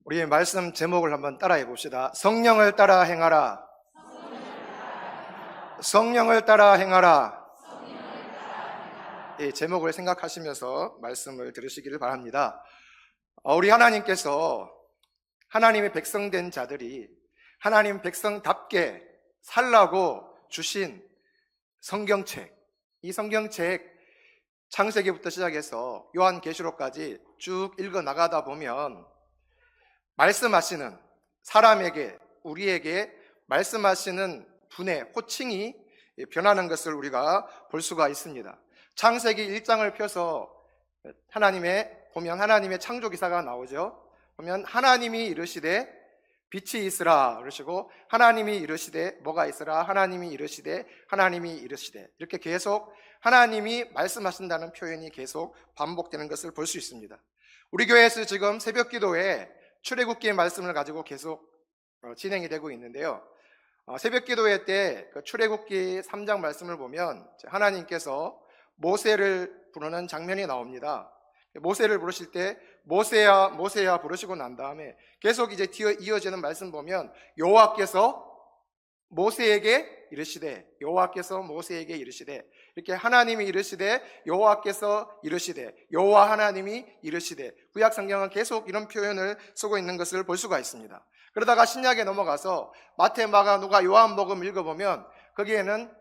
우리의 말씀 제목을 한번 따라해 봅시다. 성령을 따라 행하라. 성령을 따라 행하라. 이 제목을 생각하시면서 말씀을 들으시기를 바랍니다. 우리 하나님께서 하나님의 백성된 자들이 하나님 백성답게 살라고 주신 성경책, 이 성경책 창세기부터 시작해서 요한계시록까지 쭉 읽어 나가다 보면 말씀하시는 사람에게, 우리에게 말씀하시는 분의 호칭이 변하는 것을 우리가 볼 수가 있습니다. 창세기 1장을 펴서 보면 하나님의 창조 기사가 나오죠. 보면 하나님이 이르시되 빛이 있으라 그러시고, 하나님이 이르시되 뭐가 있으라, 하나님이 이르시되 이렇게 계속 하나님이 말씀하신다는 표현이 계속 반복되는 것을 볼 수 있습니다. 우리 교회에서 지금 새벽 기도에 출애굽기의 말씀을 가지고 계속 진행이 되고 있는데요. 새벽 기도회 때 출애굽기 3장 말씀을 보면 하나님께서 모세를 부르는 장면이 나옵니다. 모세를 부르실 때 모세야 모세야 부르시고 난 다음에 계속 이제 이어지는 말씀 보면 여호와께서 모세에게 이르시되 이렇게 하나님이 이르시되 여호와께서 이르시되 여호와 하나님이 이르시되, 구약 성경은 계속 이런 표현을 쓰고 있는 것을 볼 수가 있습니다. 그러다가 신약에 넘어가서 마태, 마가, 누가, 요한복음 읽어보면 거기에는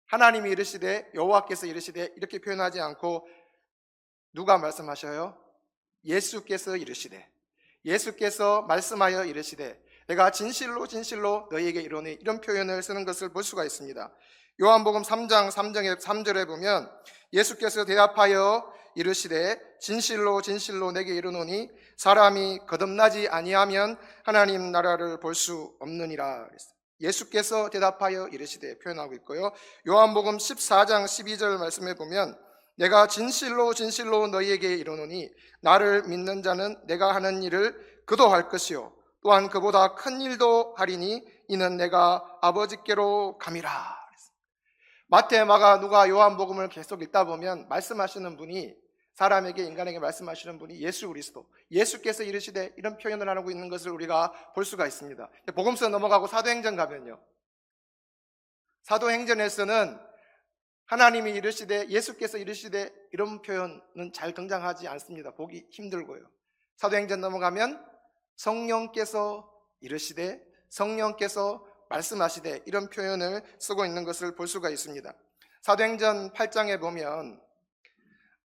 하나님이 이르시되 여호와께서 이르시되 이렇게 표현하지 않고 누가 말씀하셔요? 예수께서 이르시되, 예수께서 말씀하여 이르시되 내가 진실로 진실로 너희에게 이르노니, 이런 표현을 쓰는 것을 볼 수가 있습니다. 요한복음 3장 3절에 보면 예수께서 대답하여 이르시되 진실로 진실로 내게 이르노니 사람이 거듭나지 아니하면 하나님 나라를 볼 수 없느니라. 예수께서 대답하여 이르시되 표현하고 있고요. 요한복음 14장 12절 말씀에 보면 내가 진실로 진실로 너희에게 이르노니 나를 믿는 자는 내가 하는 일을 그도 할 것이요 또한 그보다 큰 일도 하리니 이는 내가 아버지께로 감이라. 마태, 마가, 누가, 요한복음을 계속 읽다 보면 말씀하시는 분이, 사람에게, 인간에게 말씀하시는 분이 예수 그리스도, 예수께서 이르시되 이런 표현을 하고 있는 것을 우리가 볼 수가 있습니다. 복음서 넘어가고 사도행전 가면요, 사도행전에서는 하나님이 이르시되 예수께서 이르시되 이런 표현은 잘 등장하지 않습니다. 보기 힘들고요. 사도행전 넘어가면 성령께서 이르시되 성령께서 말씀하시되 이런 표현을 쓰고 있는 것을 볼 수가 있습니다. 사도행전 8장에 보면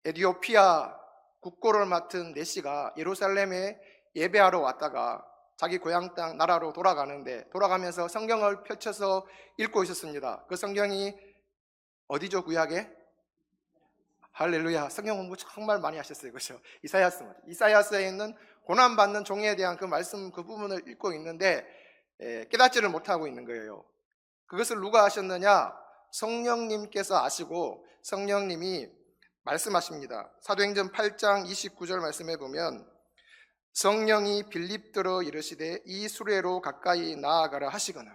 에티오피아 국고를 맡은 네시가 예루살렘에 예배하러 왔다가 자기 고향 땅 나라로 돌아가면서 성경을 펼쳐서 읽고 있었습니다. 그 성경이 어디죠? 구약에? 할렐루야, 성경 공부 정말 많이 하셨어요. 그렇죠? 이사야서에 있는 고난받는 종에 대한 그 말씀, 그 부분을 읽고 있는데 깨닫지를 못하고 있는 거예요. 그것을 누가 하셨느냐? 성령님께서 아시고 성령님이 말씀하십니다. 사도행전 8장 29절 말씀에 보면 성령이 빌립들어 이르시되 이 수레로 가까이 나아가라 하시거늘.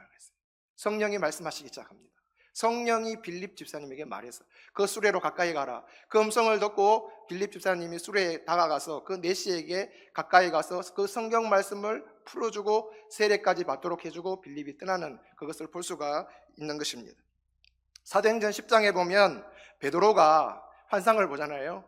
성령이 말씀하시기 시작합니다. 성령이 빌립 집사님에게 말해서 그 수레로 가까이 가라. 그 음성을 듣고 빌립 집사님이 수레에 다가가서 그 네시에게 가까이 가서 그 성경 말씀을 풀어주고 세례까지 받도록 해주고 빌립이 떠나는 그것을 볼 수가 있는 것입니다. 사도행전 10장에 보면 베드로가 환상을 보잖아요.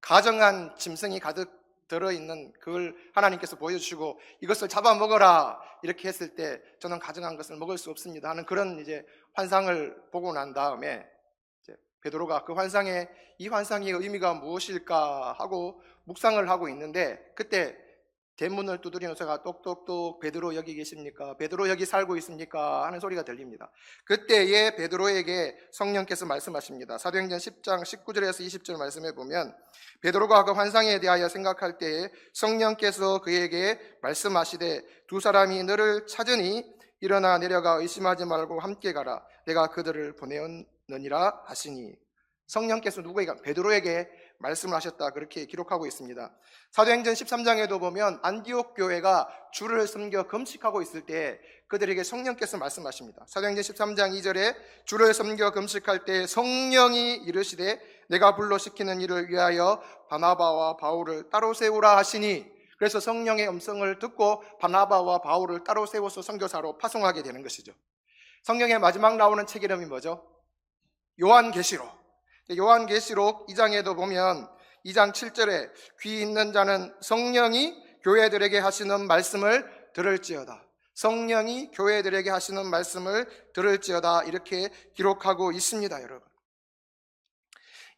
가정한 짐승이 가득 들어있는 그걸 하나님께서 보여주시고 이것을 잡아먹어라 이렇게 했을 때 저는 가정한 것을 먹을 수 없습니다 하는 그런 이제 환상을 보고 난 다음에 이제 베드로가 그 환상의 이 환상의 의미가 무엇일까 하고 묵상을 하고 있는데 그때 대문을 두드리는 소리가 똑똑똑 베드로 여기 계십니까? 베드로 여기 살고 있습니까? 하는 소리가 들립니다. 그때에 베드로에게 성령께서 말씀하십니다. 사도행전 10장 19절에서 20절 말씀해 보면 베드로가 그 환상에 대하여 생각할 때에 성령께서 그에게 말씀하시되 두 사람이 너를 찾으니 일어나 내려가 의심하지 말고 함께 가라. 내가 그들을 보내었느니라 하시니, 성령께서 누구에게? 베드로에게 말씀을 하셨다, 그렇게 기록하고 있습니다. 사도행전 13장에도 보면 안디옥 교회가 주를 섬겨 금식하고 있을 때 그들에게 성령께서 말씀하십니다. 사도행전 13장 2절에 주를 섬겨 금식할 때 성령이 이르시되 내가 불러 시키는 일을 위하여 바나바와 바울을 따로 세우라 하시니, 그래서 성령의 음성을 듣고 바나바와 바울을 따로 세워서 선교사로 파송하게 되는 것이죠. 성경의 마지막 나오는 책 이름이 뭐죠? 요한계시록. 요한계시록 2장에도 보면 2장 7절에 귀 있는 자는 성령이 교회들에게 하시는 말씀을 들을지어다. 성령이 교회들에게 하시는 말씀을 들을지어다, 이렇게 기록하고 있습니다. 여러분,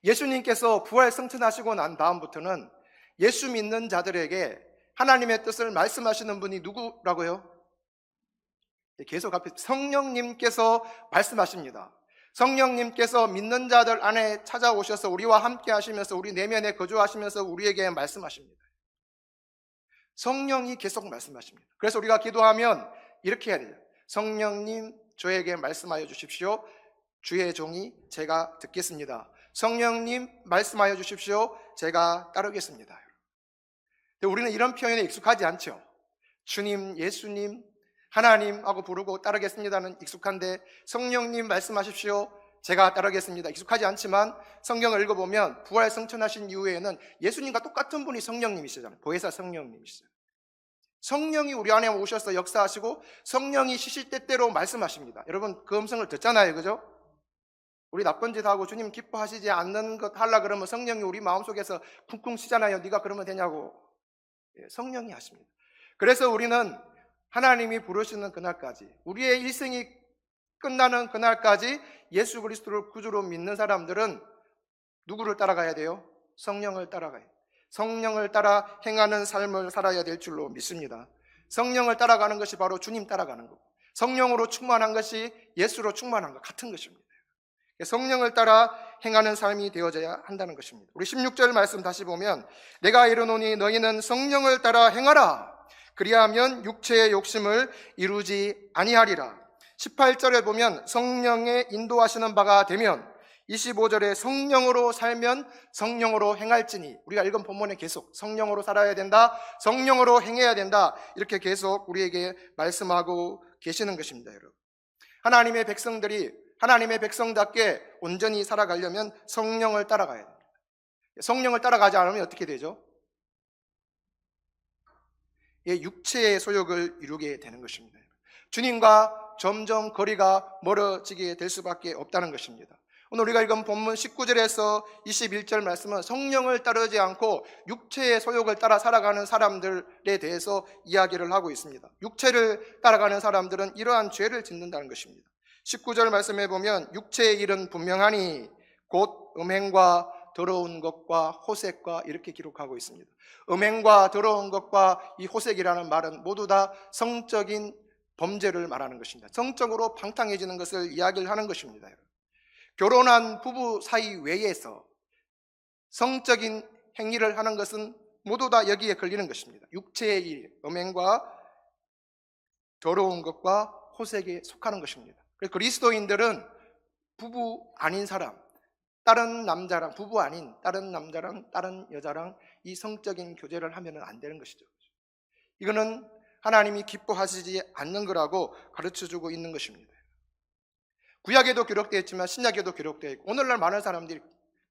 예수님께서 부활 승천하시고 난 다음부터는 예수 믿는 자들에게 하나님의 뜻을 말씀하시는 분이 누구라고요? 계속 앞에 성령님께서 말씀하십니다. 성령님께서 믿는 자들 안에 찾아오셔서 우리와 함께 하시면서 우리 내면에 거주하시면서 우리에게 말씀하십니다. 성령이 계속 말씀하십니다. 그래서 우리가 기도하면 이렇게 해야 돼요. 성령님, 저에게 말씀하여 주십시오. 주의 종이 제가 듣겠습니다. 성령님, 말씀하여 주십시오. 제가 따르겠습니다. 근데 우리는 이런 표현에 익숙하지 않죠. 주님, 예수님, 하나님 하고 부르고 따르겠습니다는 익숙한데, 성령님 말씀하십시오, 제가 따르겠습니다, 익숙하지 않지만 성경을 읽어보면 부활 승천하신 이후에는 예수님과 똑같은 분이 성령님이시잖아요. 보혜사 성령님이시잖아요. 성령이 우리 안에 오셔서 역사하시고 성령이 시시때때로 말씀하십니다. 여러분, 그 음성을 듣잖아요, 그죠? 우리 나쁜 짓 하고 주님 기뻐하시지 않는 것 하려 그러면 성령이 우리 마음속에서 쿵쿵 치잖아요. 네가 그러면 되냐고. 성령이 하십니다. 그래서 우리는 하나님이 부르시는 그날까지, 우리의 일생이 끝나는 그날까지 예수 그리스도를 구주로 믿는 사람들은 누구를 따라가야 돼요? 성령을 따라가야 돼요. 성령을 따라 행하는 삶을 살아야 될 줄로 믿습니다. 성령을 따라가는 것이 바로 주님 따라가는 거고, 성령으로 충만한 것이 예수로 충만한 것 같은 것입니다. 성령을 따라 행하는 삶이 되어져야 한다는 것입니다. 우리 16절 말씀 다시 보면, 내가 이르노니 너희는 성령을 따라 행하라. 그리하면 육체의 욕심을 이루지 아니하리라. 18절에 보면 성령의 인도하시는 바가 되면, 25절에 성령으로 살면 성령으로 행할지니, 우리가 읽은 본문에 계속 성령으로 살아야 된다, 성령으로 행해야 된다, 이렇게 계속 우리에게 말씀하고 계시는 것입니다. 여러분, 하나님의 백성들이 하나님의 백성답게 온전히 살아가려면 성령을 따라가야 됩니다. 성령을 따라가지 않으면 어떻게 되죠? 육체의 소욕을 이루게 되는 것입니다. 주님과 점점 거리가 멀어지게 될 수밖에 없다는 것입니다. 오늘 우리가 읽은 본문 19절에서 21절 말씀은 성령을 따르지 않고 육체의 소욕을 따라 살아가는 사람들에 대해서 이야기를 하고 있습니다. 육체를 따라가는 사람들은 이러한 죄를 짓는다는 것입니다. 19절 말씀에 보면 육체의 일은 분명하니 곧 음행과 더러운 것과 호색과, 이렇게 기록하고 있습니다. 음행과 더러운 것과 이 호색이라는 말은 모두 다 성적인 범죄를 말하는 것입니다. 성적으로 방탕해지는 것을 이야기를 하는 것입니다. 결혼한 부부 사이 외에서 성적인 행위를 하는 것은 모두 다 여기에 걸리는 것입니다. 육체의 일, 음행과 더러운 것과 호색에 속하는 것입니다. 그리스도인들은 부부 아닌 사람, 다른 남자랑, 부부 아닌 다른 남자랑 다른 여자랑 이 성적인 교제를 하면 안 되는 것이죠. 이거는 하나님이 기뻐하시지 않는 거라고 가르쳐주고 있는 것입니다. 구약에도 기록되어 있지만 신약에도 기록되어 있고, 오늘날 많은 사람들이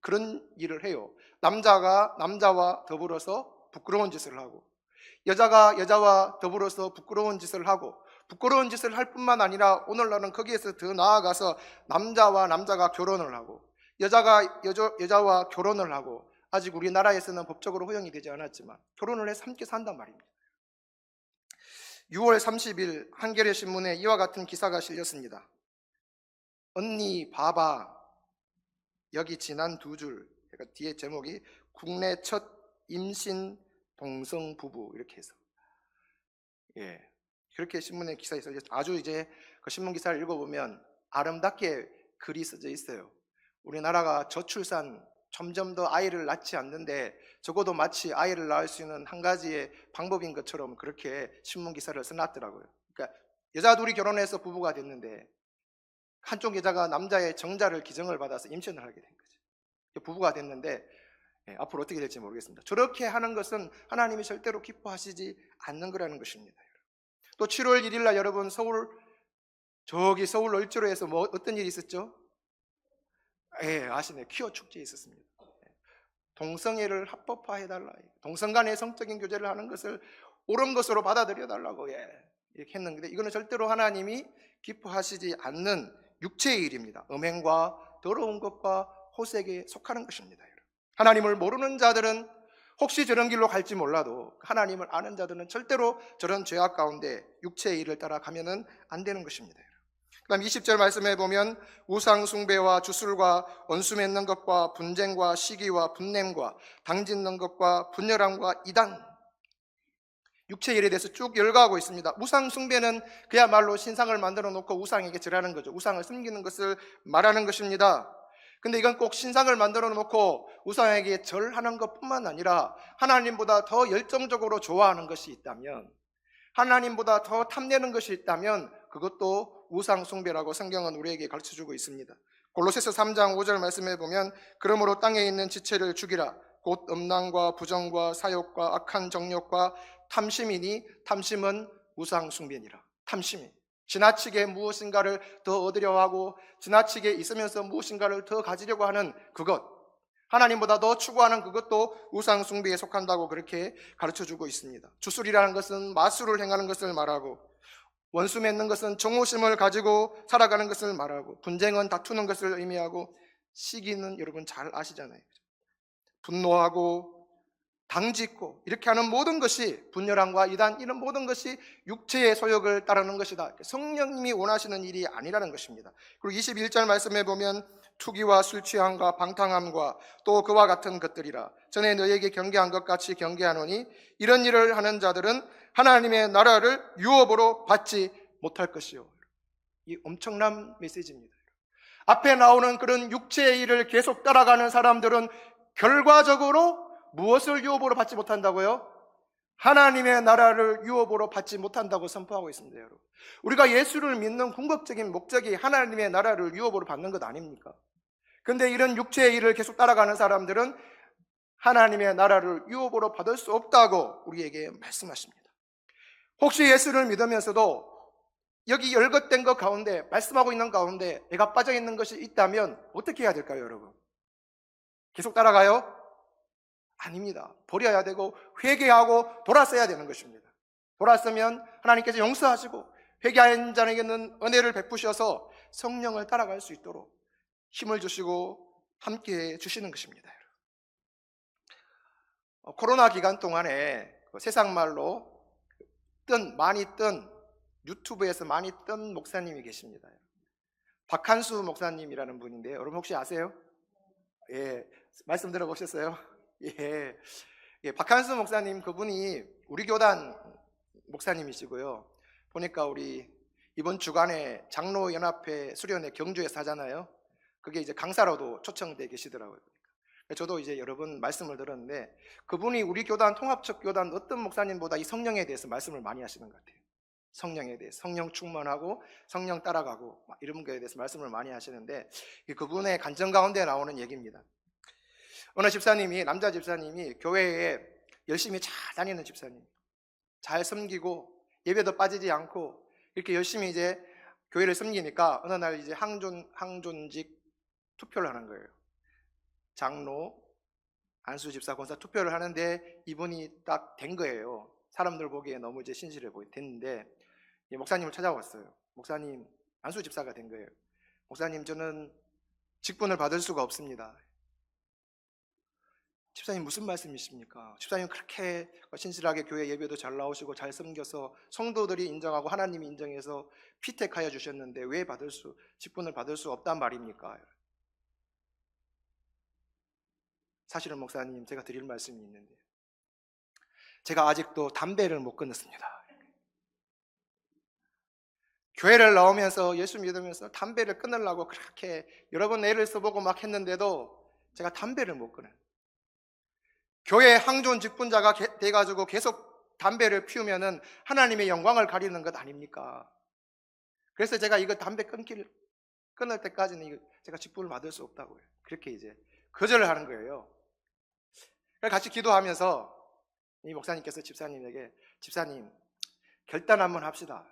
그런 일을 해요. 남자가 남자와 더불어서 부끄러운 짓을 하고, 여자가 여자와 더불어서 부끄러운 짓을 하고, 부끄러운 짓을 할 뿐만 아니라 오늘날은 거기에서 더 나아가서 남자와 남자가 결혼을 하고, 여자가 여자와 결혼을 하고, 아직 우리나라에서는 법적으로 허용이 되지 않았지만 결혼을 해서 함께 산단 말입니다. 6월 30일 한겨레 신문에 이와 같은 기사가 실렸습니다. 언니 봐봐, 여기 지난 2줄, 그러니까 뒤에 제목이 국내 첫 임신 동성 부부, 이렇게 해서, 그렇게 신문에 기사에 써져 있어요. 아주 이제 그 신문 기사를 읽어보면 아름답게 글이 써져 있어요. 우리나라가 저출산, 점점 더 아이를 낳지 않는데 적어도 마치 아이를 낳을 수 있는 한 가지의 방법인 것처럼 그렇게 신문 기사를 써놨더라고요. 그러니까 여자 둘이 결혼해서 부부가 됐는데 한쪽 여자가 남자의 정자를 기증을 받아서 임신을 하게 된 거죠. 부부가 됐는데 앞으로 어떻게 될지 모르겠습니다. 저렇게 하는 것은 하나님이 절대로 기뻐하시지 않는 거라는 것입니다. 또 7월 1일 날 여러분, 서울 을지로에서 어떤 일이 있었죠? 아시네. 퀴어 축제 있었습니다. 동성애를 합법화해달라, 동성 간의 성적인 교제를 하는 것을 옳은 것으로 받아들여달라고 이렇게 했는데, 이거는 절대로 하나님이 기뻐하시지 않는 육체의 일입니다. 음행과 더러운 것과 호색에 속하는 것입니다. 하나님을 모르는 자들은 혹시 저런 길로 갈지 몰라도 하나님을 아는 자들은 절대로 저런 죄악 가운데 육체의 일을 따라가면 안 되는 것입니다. 그 다음 20절 말씀해 보면 우상 숭배와 주술과 원수 맺는 것과 분쟁과 시기와 분냄과 당짓는 것과 분열함과 이단, 육체의 일에 대해서 쭉 열거하고 있습니다. 우상 숭배는 그야말로 신상을 만들어 놓고 우상에게 절하는 거죠. 우상을 섬기는 것을 말하는 것입니다. 근데 이건 꼭 신상을 만들어 놓고 우상에게 절하는 것뿐만 아니라 하나님보다 더 열정적으로 좋아하는 것이 있다면, 하나님보다 더 탐내는 것이 있다면 그것도 우상 숭배라고 성경은 우리에게 가르쳐주고 있습니다. 골로새서 3장 5절 말씀에 보면 그러므로 땅에 있는 지체를 죽이라 곧 음란과 부정과 사욕과 악한 정욕과 탐심이니 탐심은 우상 숭배니라. 탐심이 지나치게 무엇인가를 더 얻으려 하고 지나치게 있으면서 무엇인가를 더 가지려고 하는 그것, 하나님보다 더 추구하는 그것도 우상 숭배에 속한다고 그렇게 가르쳐주고 있습니다. 주술이라는 것은 마술을 행하는 것을 말하고, 원수 맺는 것은 정오심을 가지고 살아가는 것을 말하고, 분쟁은 다투는 것을 의미하고, 시기는 여러분 잘 아시잖아요. 분노하고 당짓고 이렇게 하는 모든 것이, 분열함과 이단, 이런 모든 것이 육체의 소욕을 따르는 것이다. 성령님이 원하시는 일이 아니라는 것입니다. 그리고 21절 말씀에 보면 투기와 술 취함과 방탕함과 또 그와 같은 것들이라 전에 너희에게 경계한 것 같이 경계하노니 이런 일을 하는 자들은 하나님의 나라를 유업으로 받지 못할 것이요. 이 엄청난 메시지입니다. 앞에 나오는 그런 육체의 일을 계속 따라가는 사람들은 결과적으로 무엇을 유업으로 받지 못한다고요? 하나님의 나라를 유업으로 받지 못한다고 선포하고 있습니다, 여러분. 우리가 예수를 믿는 궁극적인 목적이 하나님의 나라를 유업으로 받는 것 아닙니까? 근데 이런 육체의 일을 계속 따라가는 사람들은 하나님의 나라를 유업으로 받을 수 없다고 우리에게 말씀하십니다. 혹시 예수를 믿으면서도 여기 열것된 것 가운데, 말씀하고 있는 가운데 내가 빠져 있는 것이 있다면 어떻게 해야 될까요, 여러분? 계속 따라가요? 아닙니다. 버려야 되고 회개하고 돌아서야 되는 것입니다. 돌아서면 하나님께서 용서하시고 회개한 자에게는 은혜를 베푸셔서 성령을 따라갈 수 있도록 힘을 주시고 함께해 주시는 것입니다. 코로나 기간 동안에 세상 말로 많이 뜬, 유튜브에서 많이 뜬 목사님이 계십니다. 박한수 목사님이라는 분인데요. 여러분 혹시 아세요? 예, 말씀 들어보셨어요? 예, 박한수 목사님, 그분이 우리 교단 목사님이시고요. 보니까 우리 이번 주간에 장로연합회 수련회 경주에서 하잖아요. 그게 이제 강사로도 초청돼 계시더라고요. 저도 이제 여러 번 말씀을 들었는데 그분이 우리 교단, 통합적 교단 어떤 목사님보다 이 성령에 대해서 말씀을 많이 하시는 것 같아요. 성령에 대해서, 성령 충만하고 성령 따라가고 이런 거에 대해서 말씀을 많이 하시는데, 그분의 간증 가운데 나오는 얘기입니다. 어느 집사님이, 남자 집사님이 교회에 열심히 잘 다니는 집사님, 잘 섬기고 예배도 빠지지 않고 이렇게 열심히 이제 교회를 섬기니까 어느 날 이제 항존직 투표를 하는 거예요. 장로, 안수 집사, 권사 투표를 하는데 이분이 딱 된 거예요. 사람들 보기에 너무 이제 신실해 됐는데 목사님을 찾아왔어요. 목사님, 안수 집사가 된 거예요. 목사님, 저는 직분을 받을 수가 없습니다. 집사님 무슨 말씀이십니까? 집사님 그렇게 신실하게 교회 예배도 잘 나오시고 잘 섬겨서 성도들이 인정하고 하나님이 인정해서 피택하여 주셨는데 왜 직분을 받을 수 없단 말입니까? 사실은 목사님, 제가 드릴 말씀이 있는데 제가 아직도 담배를 못 끊었습니다. 교회를 나오면서 예수 믿으면서 담배를 끊으려고 그렇게 여러 번 애를 써보고 막 했는데도 제가 담배를 못 끊어요. 교회 항존 직분자가 돼가지고 계속 담배를 피우면은 하나님의 영광을 가리는 것 아닙니까? 그래서 제가 이거 담배 끊을 때까지는 제가 직분을 받을 수 없다고요. 그렇게 이제 거절을 하는 거예요. 그래서 같이 기도하면서 이 목사님께서 집사님에게, 집사님 결단 한번 합시다.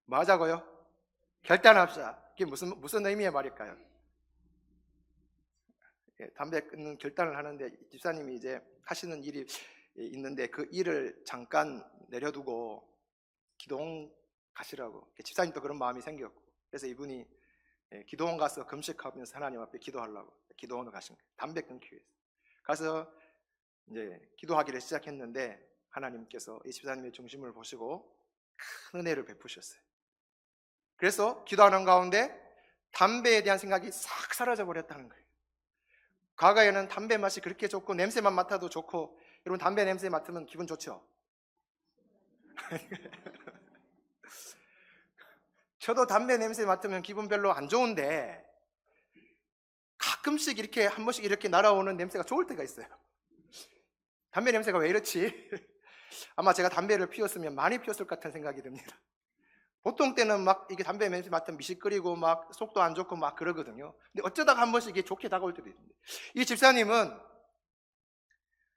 뭐 하자고요? 결단합시다. 이게 무슨 의미의 말일까요? 담배 끊는 결단을 하는데 집사님이 이제 하시는 일이 있는데 그 일을 잠깐 내려두고 기도원 가시라고. 집사님도 그런 마음이 생겼고, 그래서 이분이 기도원 가서 금식하면서 하나님 앞에 기도하려고 기도원을 가신 거예요. 담배 끊기 위해서. 가서 이제 기도하기를 시작했는데 하나님께서 이 집사님의 중심을 보시고 큰 은혜를 베푸셨어요. 그래서 기도하는 가운데 담배에 대한 생각이 싹 사라져 버렸다는 거예요. 과거에는 담배 맛이 그렇게 좋고 냄새만 맡아도 좋고, 여러분 담배 냄새 맡으면 기분 좋죠? 저도 담배 냄새 맡으면 기분 별로 안 좋은데 가끔씩 이렇게 한 번씩 이렇게 날아오는 냄새가 좋을 때가 있어요. 담배 냄새가 왜 이렇지? 아마 제가 담배를 피웠으면 많이 피웠을 것 같은 생각이 듭니다. 보통 때는 막 이게 담배 냄새 맡으면 미식거리고 막 속도 안 좋고 막 그러거든요. 근데 어쩌다가 한 번씩 이게 좋게 다가올 때도 있는데, 이 집사님은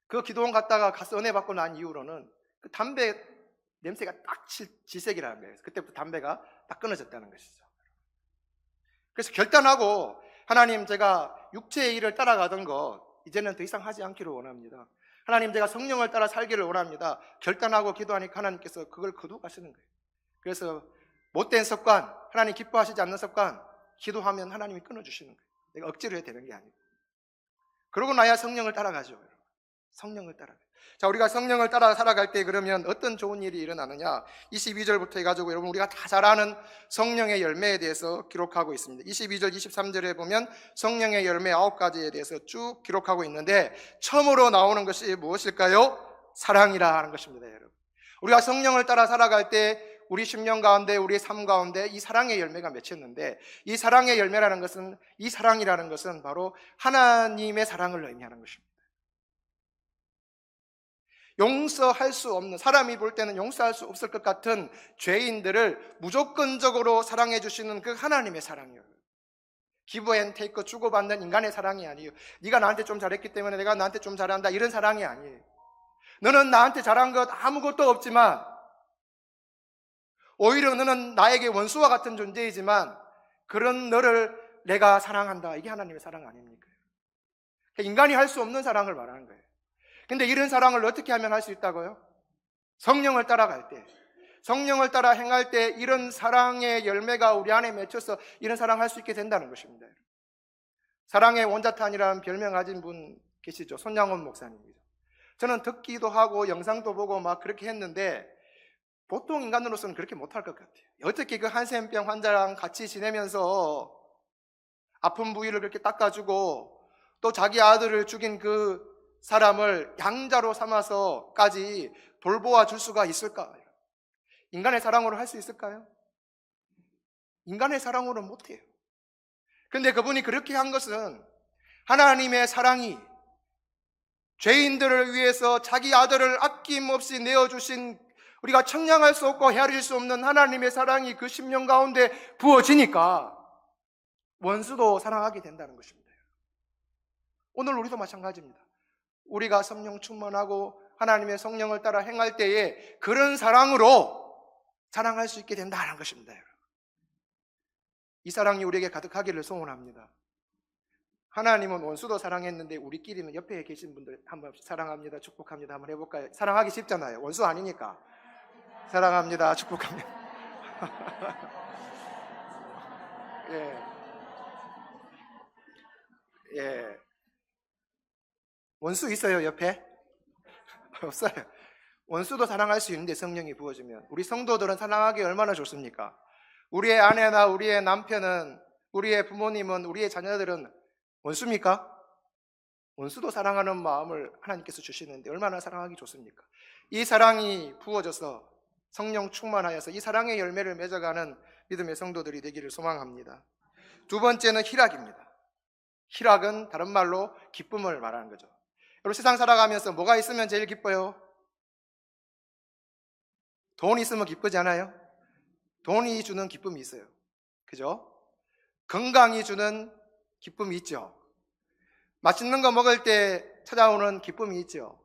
그 기도원 갔다가 가서 은혜 받고 난 이후로는 그 담배 냄새가 딱 질색이라는 거예요. 그때부터 담배가 딱 끊어졌다는 것이죠. 그래서 결단하고, 하나님, 제가 육체의 일을 따라가던 것 이제는 더 이상 하지 않기를 원합니다. 하나님, 제가 성령을 따라 살기를 원합니다. 결단하고 기도하니까 하나님께서 그걸 거두가시는 거예요. 그래서 못된 습관, 하나님 기뻐하시지 않는 습관, 기도하면 하나님이 끊어주시는 거예요. 내가 억지로 해야 되는 게 아니고. 그러고 나야 성령을 따라가죠. 성령을 따라가요. 자, 우리가 성령을 따라 살아갈 때 그러면 어떤 좋은 일이 일어나느냐? 22절부터 해가지고 여러분 우리가 다 잘 아는 성령의 열매에 대해서 기록하고 있습니다. 22절, 23절에 보면 성령의 열매 9가지에 대해서 쭉 기록하고 있는데, 처음으로 나오는 것이 무엇일까요? 사랑이라 하는 것입니다, 여러분. 우리가 성령을 따라 살아갈 때 우리 심령 가운데, 우리의 삶 가운데 이 사랑의 열매가 맺혔는데, 이 사랑의 열매라는 것은, 이 사랑이라는 것은 바로 하나님의 사랑을 의미하는 것입니다. 용서할 수 없는, 사람이 볼 때는 용서할 수 없을 것 같은 죄인들을 무조건적으로 사랑해 주시는 그 하나님의 사랑이에요. 기브 앤 테이크, 주고받는 인간의 사랑이 아니에요. 네가 나한테 좀 잘했기 때문에 내가 나한테 좀 잘한다, 이런 사랑이 아니에요. 너는 나한테 잘한 것 아무것도 없지만, 오히려 너는 나에게 원수와 같은 존재이지만 그런 너를 내가 사랑한다, 이게 하나님의 사랑 아닙니까? 인간이 할 수 없는 사랑을 말하는 거예요. 근데 이런 사랑을 어떻게 하면 할 수 있다고요? 성령을 따라갈 때, 성령을 따라 행할 때 이런 사랑의 열매가 우리 안에 맺혀서 이런 사랑을 할 수 있게 된다는 것입니다. 사랑의 원자탄이라는 별명 가진 분 계시죠? 손양원 목사님이죠. 저는 듣기도 하고 영상도 보고 막 그렇게 했는데 보통 인간으로서는 그렇게 못할 것 같아요. 어떻게 그 한센병 환자랑 같이 지내면서 아픈 부위를 그렇게 닦아주고 또 자기 아들을 죽인 그 사람을 양자로 삼아서까지 돌보아 줄 수가 있을까? 인간의 사랑으로 할 수 있을까요? 인간의 사랑으로는 못해요. 그런데 그분이 그렇게 한 것은 하나님의 사랑이 죄인들을 위해서 자기 아들을 아낌없이 내어주신, 우리가 청량할 수 없고 헤아릴 수 없는 하나님의 사랑이 그 심령 가운데 부어지니까 원수도 사랑하게 된다는 것입니다. 오늘 우리도 마찬가지입니다. 우리가 성령 충만하고 하나님의 성령을 따라 행할 때에 그런 사랑으로 사랑할 수 있게 된다는 것입니다. 이 사랑이 우리에게 가득하기를 소원합니다. 하나님은 원수도 사랑했는데 우리끼리는 옆에 계신 분들 한번 사랑합니다, 축복합니다 한번 해볼까요? 사랑하기 쉽잖아요. 원수 아니니까. 사랑합니다, 축복합니다. 예. 원수 있어요, 옆에? 없어요. 원수도 사랑할 수 있는데 성령이 부어지면, 우리 성도들은 사랑하기 얼마나 좋습니까? 우리의 아내나 우리의 남편은, 우리의 부모님은, 우리의 자녀들은 원수입니까? 원수도 사랑하는 마음을 하나님께서 주시는데 얼마나 사랑하기 좋습니까? 이 사랑이 부어져서 성령 충만하여서 이 사랑의 열매를 맺어가는 믿음의 성도들이 되기를 소망합니다. 두 번째는 희락입니다. 희락은 다른 말로 기쁨을 말하는 거죠. 여러분, 세상 살아가면서 뭐가 있으면 제일 기뻐요? 돈 있으면 기쁘지 않아요? 돈이 주는 기쁨이 있어요. 그죠? 건강이 주는 기쁨이 있죠. 맛있는 거 먹을 때 찾아오는 기쁨이 있죠.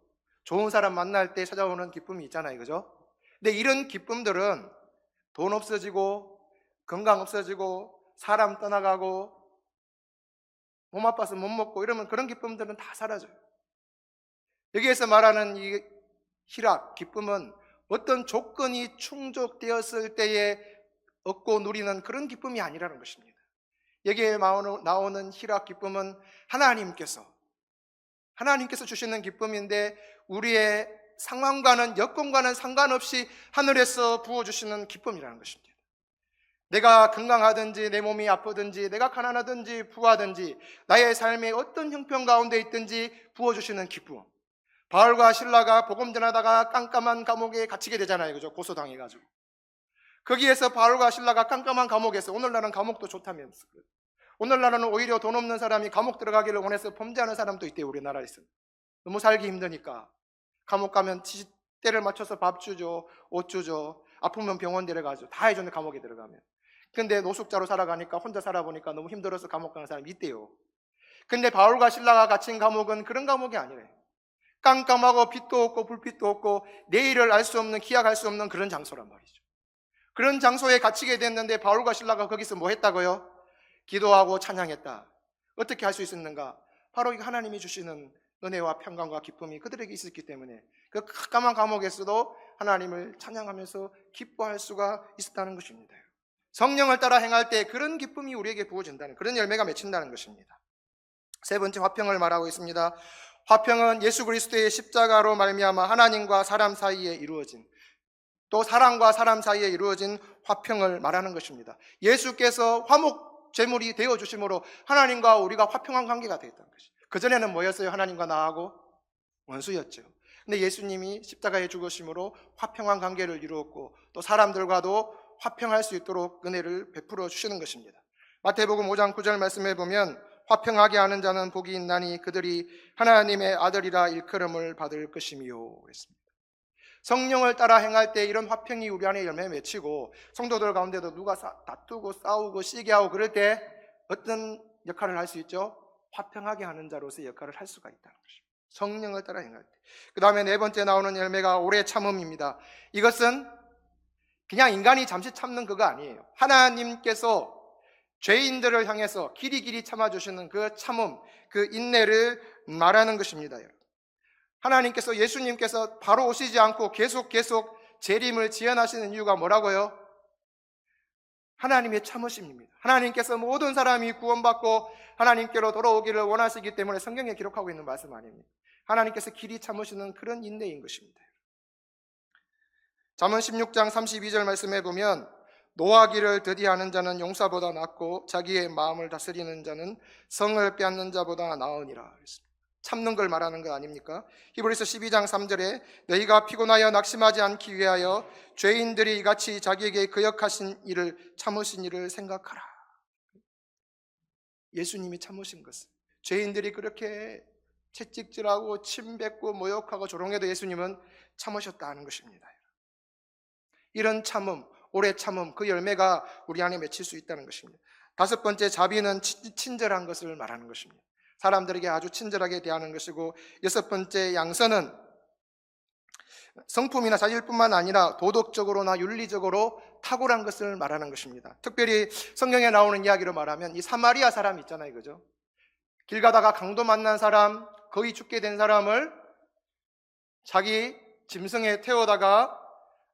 좋은 사람 만날 때 찾아오는 기쁨이 있잖아요. 그죠? 근데 이런 기쁨들은 돈 없어지고 건강 없어지고 사람 떠나가고 몸 아파서 못 먹고 이러면 그런 기쁨들은 다 사라져요. 여기에서 말하는 이 희락, 기쁨은 어떤 조건이 충족되었을 때에 얻고 누리는 그런 기쁨이 아니라는 것입니다. 여기에 나오는 희락, 기쁨은 하나님께서 주시는 기쁨인데 우리의 상황과는, 여건과는 상관없이 하늘에서 부어주시는 기쁨이라는 것입니다. 내가 건강하든지 내 몸이 아프든지 내가 가난하든지 부하든지 나의 삶의 어떤 형편 가운데 있든지 부어주시는 기쁨. 바울과 실라가 복음 전하다가 깜깜한 감옥에 갇히게 되잖아요. 그죠? 고소당해가지고. 거기에서 바울과 실라가 깜깜한 감옥에서, 오늘날은 감옥도 좋다면서, 오늘날은 오히려 돈 없는 사람이 감옥 들어가기를 원해서 범죄하는 사람도 있대요. 우리나라에서 너무 살기 힘드니까 감옥 가면 때를 맞춰서 밥 주죠, 옷 주죠, 아프면 병원 데려가죠. 다 해주는데 감옥에 들어가면. 근데 노숙자로 살아가니까, 혼자 살아보니까 너무 힘들어서 감옥 가는 사람이 있대요. 근데 바울과 실라가 갇힌 감옥은 그런 감옥이 아니래. 깜깜하고 빛도 없고 불빛도 없고 내일을 알 수 없는, 기약할 수 없는 그런 장소란 말이죠. 그런 장소에 갇히게 됐는데 바울과 실라가 거기서 뭐 했다고요? 기도하고 찬양했다. 어떻게 할 수 있었는가? 바로 하나님이 주시는 은혜와 평강과 기쁨이 그들에게 있었기 때문에 그 깜깜한 감옥에서도 하나님을 찬양하면서 기뻐할 수가 있었다는 것입니다. 성령을 따라 행할 때 그런 기쁨이 우리에게 부어진다는, 그런 열매가 맺힌다는 것입니다. 세 번째, 화평을 말하고 있습니다. 화평은 예수 그리스도의 십자가로 말미암아 하나님과 사람 사이에 이루어진, 또 사람과 사람 사이에 이루어진 화평을 말하는 것입니다. 예수께서 화목 제물이 되어 주심으로 하나님과 우리가 화평한 관계가 되었다는 것이죠. 그전에는 뭐였어요? 하나님과 나하고 원수였죠. 근데 예수님이 십자가에 죽으심으로 화평한 관계를 이루었고 또 사람들과도 화평할 수 있도록 은혜를 베풀어 주시는 것입니다. 마태복음 5장 9절 말씀에 보면 화평하게 하는 자는 복이 있나니 그들이 하나님의 아들이라 일컬음을 받을 것이미요 그랬습니다. 성령을 따라 행할 때 이런 화평이 우리 안에 열매 맺히고, 성도들 가운데도 누가 다투고 싸우고 시기하고 그럴 때 어떤 역할을 할 수 있죠? 화평하게 하는 자로서의 역할을 할 수가 있다는 것입니다. 성령을 따라 행할 때. 그 다음에 네 번째 나오는 열매가 오래 참음입니다. 이것은 그냥 인간이 잠시 참는 그거 아니에요. 하나님께서 죄인들을 향해서 길이길이 참아주시는 그 참음, 그 인내를 말하는 것입니다. 하나님께서, 예수님께서 바로 오시지 않고 계속 재림을 지연하시는 이유가 뭐라고요? 하나님의 참으심입니다. 하나님께서 모든 사람이 구원받고 하나님께로 돌아오기를 원하시기 때문에 성경에 기록하고 있는 말씀 아닙니까? 하나님께서 길이 참으시는 그런 인내인 것입니다. 잠언 16장 32절 말씀해 보면 노하기를 더디하는 자는 용사보다 낫고 자기의 마음을 다스리는 자는 성을 빼앗는 자보다 나으니라. 참는 걸 말하는 거 아닙니까? 히브리서 12장 3절에 너희가 피곤하여 낙심하지 않기 위하여 죄인들이 이같이 자기에게 거역하신 일을, 참으신 일을 생각하라. 예수님이 참으신 것은, 죄인들이 그렇게 채찍질하고 침뱉고 모욕하고 조롱해도 예수님은 참으셨다는 것입니다. 이런 참음, 오래 참음, 그 열매가 우리 안에 맺힐 수 있다는 것입니다. 다섯 번째, 자비는 친절한 것을 말하는 것입니다. 사람들에게 아주 친절하게 대하는 것이고, 여섯 번째, 양선은 성품이나 자질뿐만 아니라 도덕적으로나 윤리적으로 탁월한 것을 말하는 것입니다. 특별히 성경에 나오는 이야기로 말하면 이 사마리아 사람 있잖아요, 그죠? 길 가다가 강도 만난 사람, 거의 죽게 된 사람을 자기 짐승에 태워다가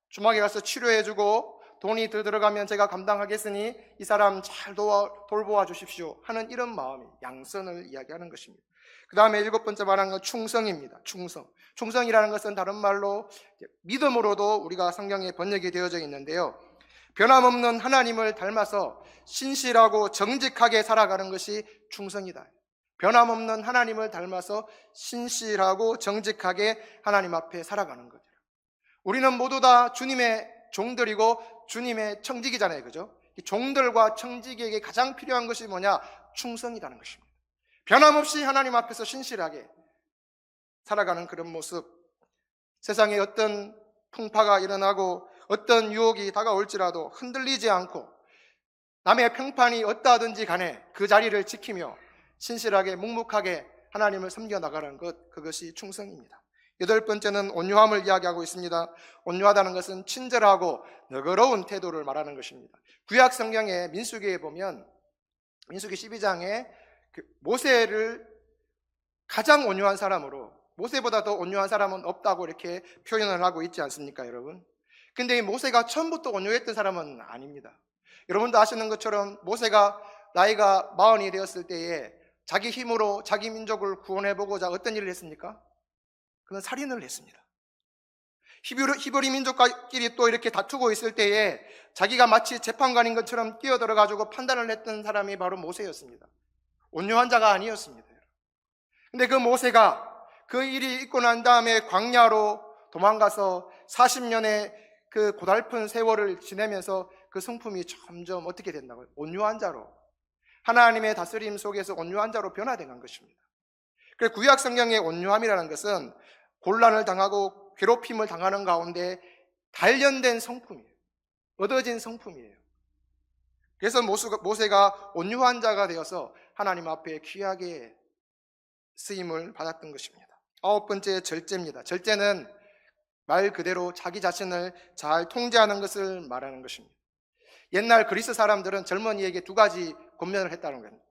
주막에 가서 치료해주고 돈이 더 들어가면 제가 감당하겠으니 이 사람 잘 돌보아 주십시오 하는 이런 마음이, 양선을 이야기하는 것입니다. 그 다음에 일곱 번째 말하는 건 충성입니다. 충성이라는 것은 다른 말로 믿음으로도 우리가 성경에 번역이 되어져 있는데요, 변함없는 하나님을 닮아서 신실하고 정직하게 살아가는 것이 충성이다. 변함없는 하나님을 닮아서 신실하고 정직하게 하나님 앞에 살아가는 거죠. 우리는 모두 다 주님의 종들이고 주님의 청직이잖아요, 그죠? 이 종들과 청직에게 가장 필요한 것이 뭐냐? 충성이라는 것입니다. 변함없이 하나님 앞에서 신실하게 살아가는 그런 모습. 세상에 어떤 풍파가 일어나고 어떤 유혹이 다가올지라도 흔들리지 않고 남의 평판이 어떠하든지 간에 그 자리를 지키며 신실하게 묵묵하게 하나님을 섬겨나가는 것, 그것이 충성입니다. 여덟 번째는 온유함을 이야기하고 있습니다. 온유하다는 것은 친절하고 너그러운 태도를 말하는 것입니다. 구약 성경에 민수기에 보면, 민수기 12장에 모세를 가장 온유한 사람으로, 모세보다 더 온유한 사람은 없다고 이렇게 표현을 하고 있지 않습니까, 여러분? 근데 이 모세가 처음부터 온유했던 사람은 아닙니다. 여러분도 아시는 것처럼 모세가 나이가 40이 되었을 때에 자기 힘으로 자기 민족을 구원해보고자 어떤 일을 했습니까? 그는 살인을 했습니다. 히브리 민족끼리 또 이렇게 다투고 있을 때에 자기가 마치 재판관인 것처럼 끼어들어가지고 판단을 했던 사람이 바로 모세였습니다. 온유한 자가 아니었습니다. 근데 그 모세가 그 일이 있고 난 다음에 광야로 도망가서 40년의 그 고달픈 세월을 지내면서 그 성품이 점점 어떻게 된다고요? 온유한 자로, 하나님의 다스림 속에서 온유한 자로 변화된 것입니다. 그래서 구약 성경의 온유함이라는 것은 곤란을 당하고 괴롭힘을 당하는 가운데 단련된 성품이에요. 얻어진 성품이에요. 그래서 모세가 온유한 자가 되어서 하나님 앞에 귀하게 쓰임을 받았던 것입니다. 9번째, 절제입니다. 절제는 말 그대로 자기 자신을 잘 통제하는 것을 말하는 것입니다. 옛날 그리스 사람들은 젊은이에게 2가지 권면을 했다는 겁니다.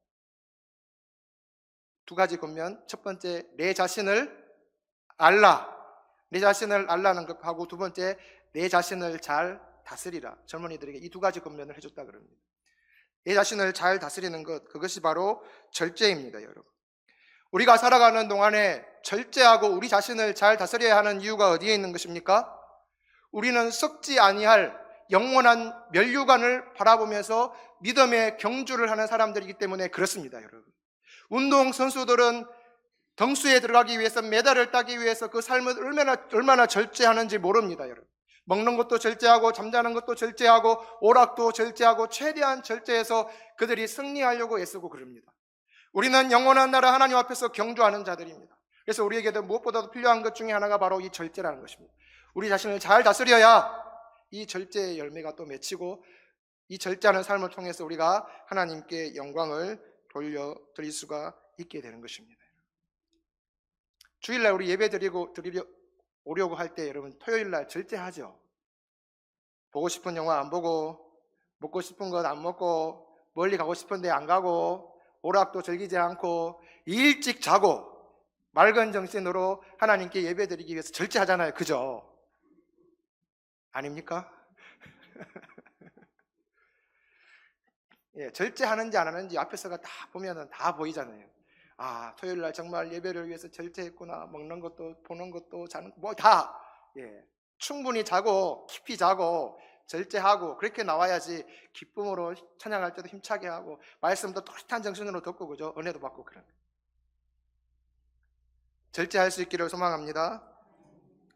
2가지 권면. 첫 번째, 내 자신을 알라. 내 자신을 알라는 것하고, 2번째, 내 자신을 잘 다스리라. 젊은이들에게 이 2가지 권면을 해줬다 그럽니다. 내 자신을 잘 다스리는 것, 그것이 바로 절제입니다, 여러분. 우리가 살아가는 동안에 절제하고 우리 자신을 잘 다스려야 하는 이유가 어디에 있는 것입니까? 우리는 썩지 아니할 영원한 면류관을 바라보면서 믿음의 경주를 하는 사람들이기 때문에 그렇습니다, 여러분. 운동 선수들은 덩수에 들어가기 위해서, 메달을 따기 위해서 그 삶을 얼마나 절제하는지 모릅니다, 여러분. 먹는 것도 절제하고 잠자는 것도 절제하고 오락도 절제하고 최대한 절제해서 그들이 승리하려고 애쓰고 그럽니다. 우리는 영원한 나라 하나님 앞에서 경주하는 자들입니다. 그래서 우리에게도 무엇보다도 필요한 것 중에 하나가 바로 이 절제라는 것입니다. 우리 자신을 잘 다스려야 이 절제의 열매가 또 맺히고, 이 절제하는 삶을 통해서 우리가 하나님께 영광을 돌려드릴 수가 있게 되는 것입니다. 주일날 우리 예배 오려고 할 때 여러분 토요일날 절제하죠. 보고 싶은 영화 안 보고, 먹고 싶은 것 안 먹고, 멀리 가고 싶은데 안 가고, 오락도 즐기지 않고 일찍 자고 맑은 정신으로 하나님께 예배드리기 위해서 절제하잖아요. 그죠? 아닙니까? 예, 절제하는지 안 하는지 앞에서가 다 보면은 다 보이잖아요. 아, 토요일 날 정말 예배를 위해서 절제했구나. 먹는 것도 보는 것도 자는 뭐 다, 예, 충분히 자고 깊이 자고 절제하고 그렇게 나와야지 기쁨으로 찬양할 때도 힘차게 하고 말씀도 또렷한 정신으로 듣고, 그죠? 은혜도 받고 그런. 절제할 수 있기를 소망합니다.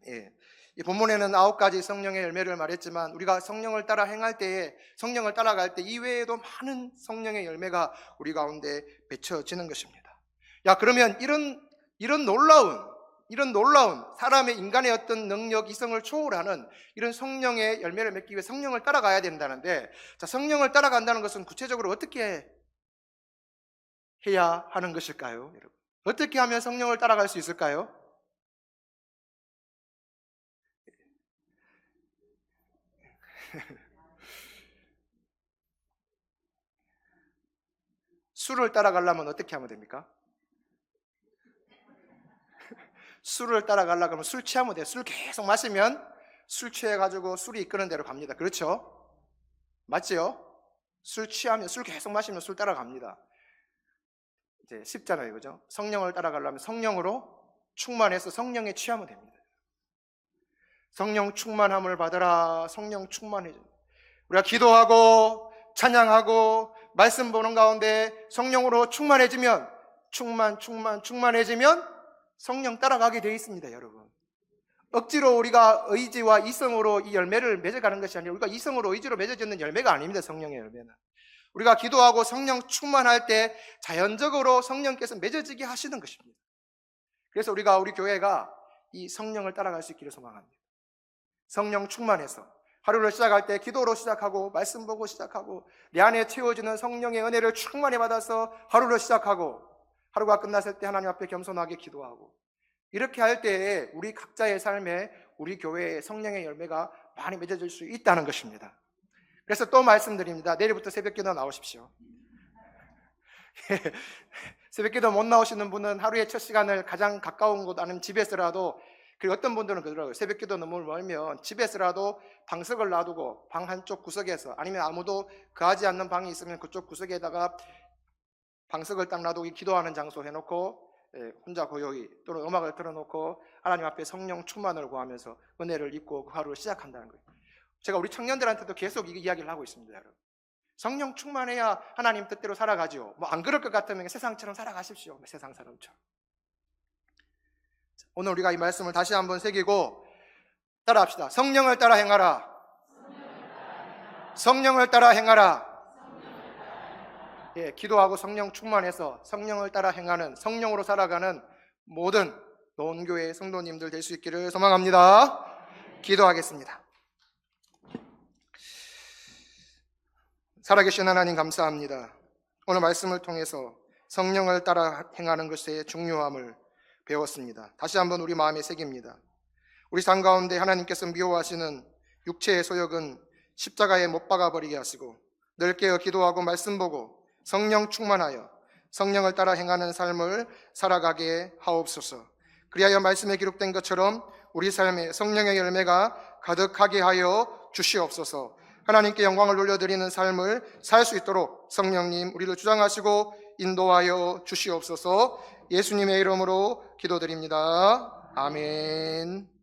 예. 이 본문에는 9가지 성령의 열매를 말했지만 우리가 성령을 따라 행할 때에, 성령을 따라갈 때 이외에도 많은 성령의 열매가 우리 가운데 맺혀지는 것입니다. 야, 그러면 이런 놀라운 사람의 인간의 어떤 능력, 이성을 초월하는 이런 성령의 열매를 맺기 위해 성령을 따라가야 된다는데, 자, 성령을 따라간다는 것은 구체적으로 어떻게 해야 하는 것일까요, 여러분? 어떻게 하면 성령을 따라갈 수 있을까요? 술을 따라가려면 어떻게 하면 됩니까? 술을 따라가려고 하면 술 취하면 돼요. 술 계속 마시면 술 취해가지고 술이 이끄는 대로 갑니다. 그렇죠? 맞지요? 술 취하면, 술 계속 마시면 술 따라갑니다. 이제 쉽잖아요, 그죠? 성령을 따라가려면 성령으로 충만해서 성령에 취하면 됩니다. 성령 충만함을 받으라. 성령 충만해져. 우리가 기도하고 찬양하고 말씀 보는 가운데 성령으로 충만해지면, 충만해지면 성령 따라가게 되어 있습니다, 여러분. 억지로 우리가 의지와 이성으로 이 열매를 맺어가는 것이 아니라, 우리가 이성으로 의지로 맺어지는 열매가 아닙니다, 성령의 열매는. 우리가 기도하고 성령 충만할 때 자연적으로 성령께서 맺어지게 하시는 것입니다. 그래서 우리 교회가 이 성령을 따라갈 수 있기를 소망합니다. 성령 충만해서 하루를 시작할 때 기도로 시작하고 말씀 보고 시작하고 내 안에 채워지는 성령의 은혜를 충만히 받아서 하루를 시작하고, 하루가 끝났을 때 하나님 앞에 겸손하게 기도하고, 이렇게 할 때에 우리 각자의 삶에 우리 교회의 성령의 열매가 많이 맺어질 수 있다는 것입니다. 그래서 또 말씀드립니다. 내일부터 새벽기도 나오십시오. 새벽기도 못 나오시는 분은 하루의 첫 시간을 가장 가까운 곳 아니면 집에서라도, 그리고 어떤 분들은 그러더라고요. 새벽기도 너무 멀면 집에서라도 방석을 놔두고 방 한쪽 구석에서, 아니면 아무도 거하지 않는 방이 있으면 그쪽 구석에다가 방석을 딱 놔두고 기도하는 장소 해놓고 혼자 고요히, 또는 음악을 틀어놓고 하나님 앞에 성령 충만을 구하면서 은혜를 입고 그 하루를 시작한다는 거예요. 제가 우리 청년들한테도 계속 이 이야기를 하고 있습니다, 여러분. 성령 충만해야 하나님 뜻대로 살아가죠. 뭐 안 그럴 것 같으면 세상처럼 살아가십시오. 세상 사람처럼. 오늘 우리가 이 말씀을 다시 한번 새기고 따라합시다. 성령을 따라 행하라. 성령을 따라 행하라. 예, 기도하고 성령 충만해서 성령을 따라 행하는, 성령으로 살아가는 모든 노원교회 성도님들 될 수 있기를 소망합니다. 기도하겠습니다. 살아계신 하나님 감사합니다. 오늘 말씀을 통해서 성령을 따라 행하는 것의 중요함을 배웠습니다. 다시 한번 우리 마음에 새깁니다. 우리 삶 가운데 하나님께서 미워하시는 육체의 소욕은 십자가에 못 박아버리게 하시고 늘 깨어 기도하고 말씀 보고 성령 충만하여 성령을 따라 행하는 삶을 살아가게 하옵소서. 그리하여 말씀에 기록된 것처럼 우리 삶에 성령의 열매가 가득하게 하여 주시옵소서. 하나님께 영광을 돌려드리는 삶을 살 수 있도록 성령님 우리를 주장하시고 인도하여 주시옵소서. 예수님의 이름으로 기도드립니다. 아멘.